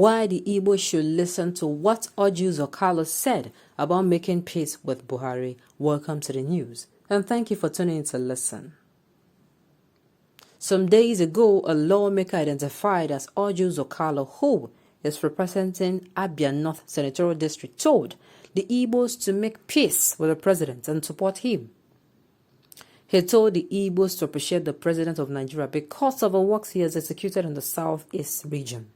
why the Igbo should listen to what Orji or Kalu said about making peace with Buhari. Welcome to the news, and thank you for tuning in to listen. Some days ago, a lawmaker identified as Orji or Kalu, who is representing Abia North Senatorial District, told the Igbos to make peace with the president and support him. He told the Igbos to appreciate the president of Nigeria because of the works he has executed in the southeast region.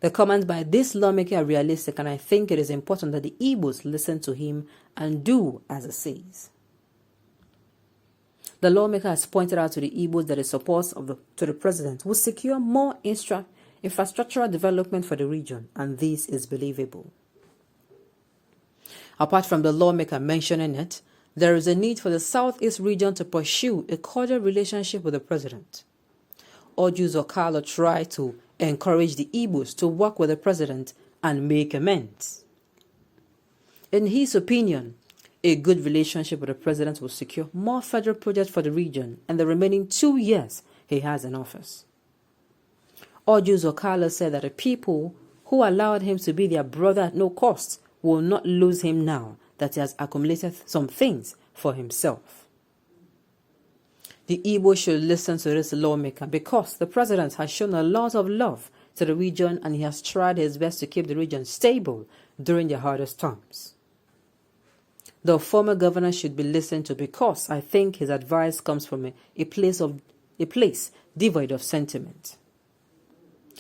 The comments by this lawmaker are realistic, and I think it is important that the Igbos listen to him and do as he says. The lawmaker has pointed out to the Igbos that his support to the president will secure more infrastructural development for the region, and this is believable. Apart from the lawmaker mentioning it, there is a need for the southeast region to pursue a cordial relationship with the president. Orji or Kalu tried to encourage the Igbos to work with the president and make amends. In his opinion, a good relationship with the president will secure more federal projects for the region in the remaining 2 years he has in office. Orji or Kalu said that the people who allowed him to be their brother at no cost will not lose him now that he has accumulated some things for himself. The Igbo should listen to this lawmaker because the president has shown a lot of love to the region, and he has tried his best to keep the region stable during the hardest times. The former governor should be listened to because I think his advice comes from a place devoid of sentiment.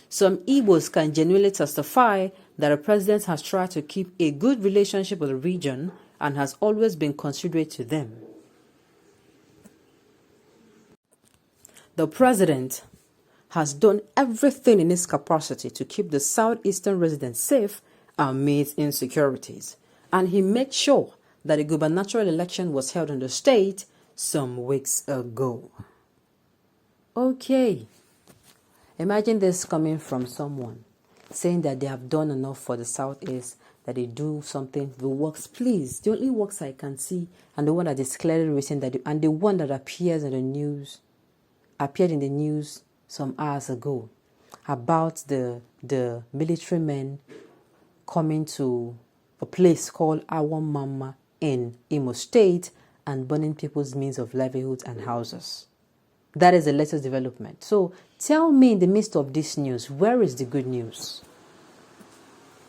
Some Igbos can genuinely testify that the president has tried to keep a good relationship with the region and has always been considerate to them. The president has done everything in his capacity to keep the southeastern residents safe amid insecurities, and he made sure that a gubernatorial election was held in the state some weeks ago. Okay, imagine this coming from someone saying that they have done enough for the southeast, that they do something, the works, please, the only works I can see, and the one that is clearly written, and the one that appeared in the news some hours ago, about the military men coming to a place called Awamama in Imo State and burning people's means of livelihood and houses. That is the latest development. So tell me, in the midst of this news, where is the good news?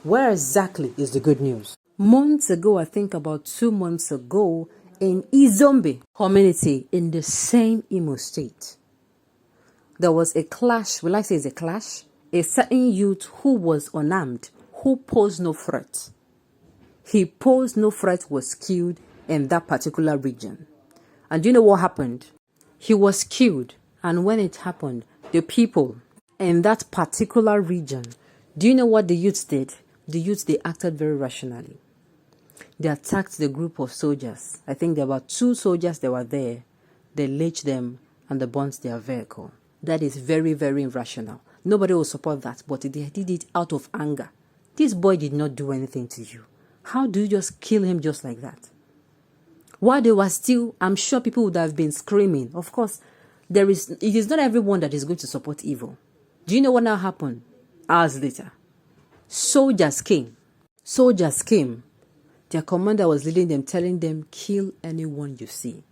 Where exactly is the good news? Months ago, I think about 2 months ago, in Izombe community in the same Imo State, there was a clash. Will I say it's a clash? A certain youth who was unarmed, who posed no threat. He posed no threat, was killed in that particular region. And do you know what happened? He was killed. And when it happened, the people in that particular region, do you know what the youths did? The youths, they acted very rationally. They attacked the group of soldiers. I think there were 2 soldiers that were there. They lynched them and they burnt their vehicle. That is very, very irrational. Nobody will support that, but they did it out of anger. This boy did not do anything to you. How do you just kill him just like that? While they were still, I'm sure people would have been screaming. Of course, it is not everyone that is going to support evil. Do you know what now happened? Hours later, soldiers came. Their commander was leading them, telling them, kill anyone you see.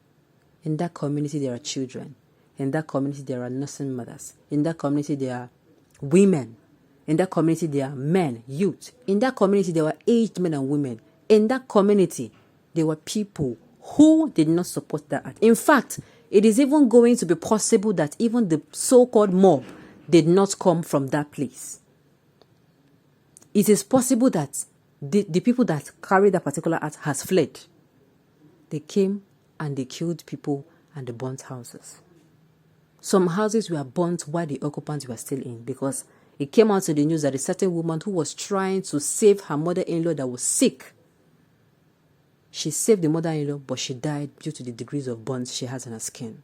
In that community, there are children. In that community, there are nursing mothers. In that community, there are women. In that community, there are men, youth. In that community, there were aged men and women. In that community, there were people who did not support that act. In fact, it is even going to be possible that even the so-called mob did not come from that place. It is possible that the people that carried that particular act has fled. They came and they killed people and they burnt houses. Some houses were burnt while the occupants were still in, because it came out to the news that a certain woman who was trying to save her mother-in-law that was sick, she saved the mother-in-law, but she died due to the degrees of burns she has on her skin.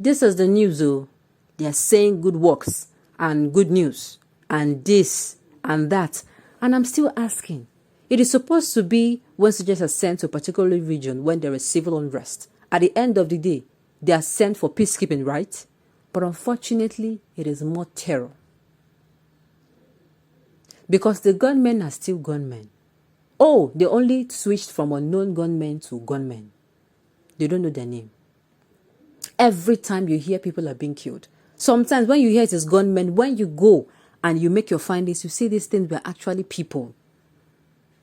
This is the news, though. They are saying good works and good news and this and that. And I'm still asking, it is supposed to be when soldiers are sent to a particular region when there is civil unrest. At the end of the day, they are sent for peacekeeping, right? But unfortunately, it is more terror. Because the gunmen are still gunmen. Oh, they only switched from unknown gunmen to gunmen. They don't know their name. Every time you hear people are being killed. Sometimes when you hear it is gunmen, when you go and you make your findings, you see these things were actually people.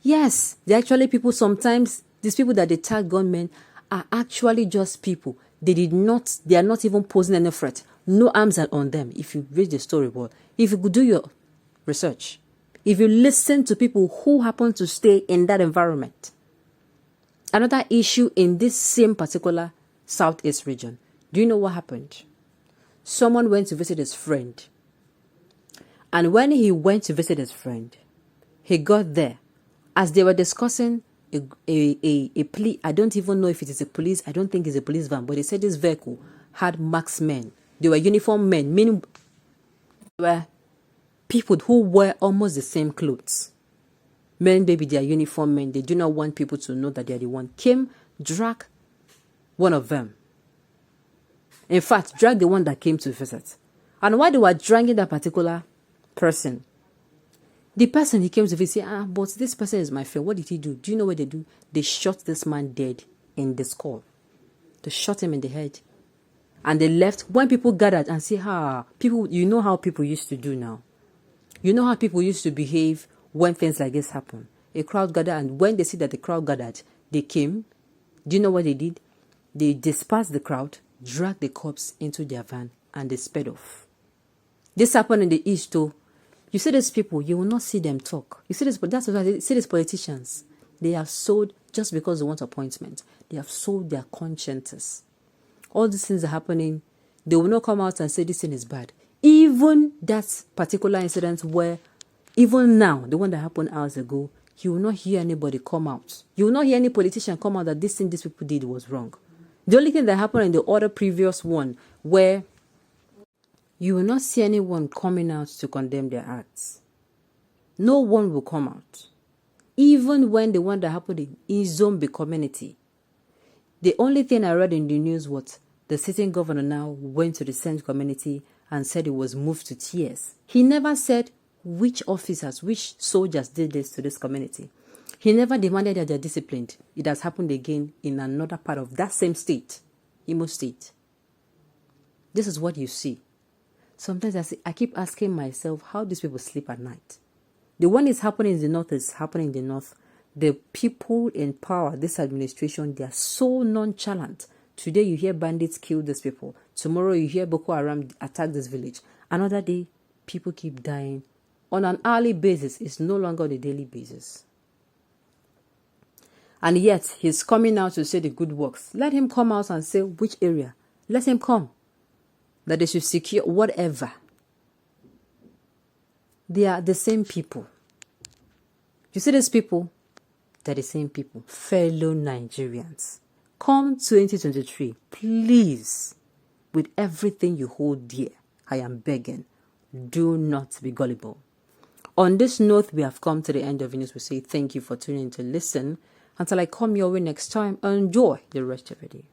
Yes, they're actually people. Sometimes these people that they tag gunmen are actually just people. They are not even posing any threat. No arms are on them. If you read the story, well, if you could do your research, if you listen to people who happen to stay in that environment. Another issue in this same particular Southeast region. Do you know what happened? Someone went to visit his friend. And when he went to visit his friend, he got there. As they were discussing a police, I don't even know if it is a police, I don't think it's a police van, but they said this vehicle had marksmen. They were uniformed men, meaning they were people who wear almost the same clothes. Men, baby, they are uniformed men. They do not want people to know that they are the one. Came, drag one of them. In fact, drag the one that came to visit. And while they were dragging that particular person, the person he came to visit, but this person is my friend. What did he do? Do you know what they do? They shot this man dead in the skull. They shot him in the head. And they left. When people gathered and say, people, you know how people used to do now. You know how people used to behave when things like this happen. A crowd gathered, and when they see that the crowd gathered, they came. Do you know what they did? They dispersed the crowd, dragged the corpse into their van, and they sped off. This happened in the East too. You see these people, you will not see them talk. You see this, that's what you see these politicians. They have sold, just because they want appointment, they have sold their consciences. All these things are happening. They will not come out and say this thing is bad. Even that particular incident where, even now, the one that happened hours ago, you will not hear anybody come out. You will not hear any politician come out that this thing these people did was wrong. The only thing that happened in the other previous one, where you will not see anyone coming out to condemn their acts. No one will come out. Even when the one that happened in Zombi community, the only thing I read in the news was the sitting governor now went to the same community and said it was moved to tears. He never said which officers, which soldiers did this to this community. He never demanded that they're disciplined. It has happened again in another part of that same state, Imo State. This is what you see. Sometimes I keep asking myself, how these people sleep at night? The one is happening in the north is happening in the north. The people in power, this administration, they are so nonchalant. Today you hear bandits kill these people. Tomorrow you hear Boko Haram attack this village. Another day, people keep dying. On an hourly basis, it's no longer on a daily basis. And yet, he's coming out to say the good works. Let him come out and say which area. Let him come. That they should secure whatever. They are the same people. You see these people? They're the same people. Fellow Nigerians. Come 2023, please, with everything you hold dear, I am begging, do not be gullible. On this note, we have come to the end of the news. We say thank you for tuning in to listen. Until I come your way next time, enjoy the rest of your day.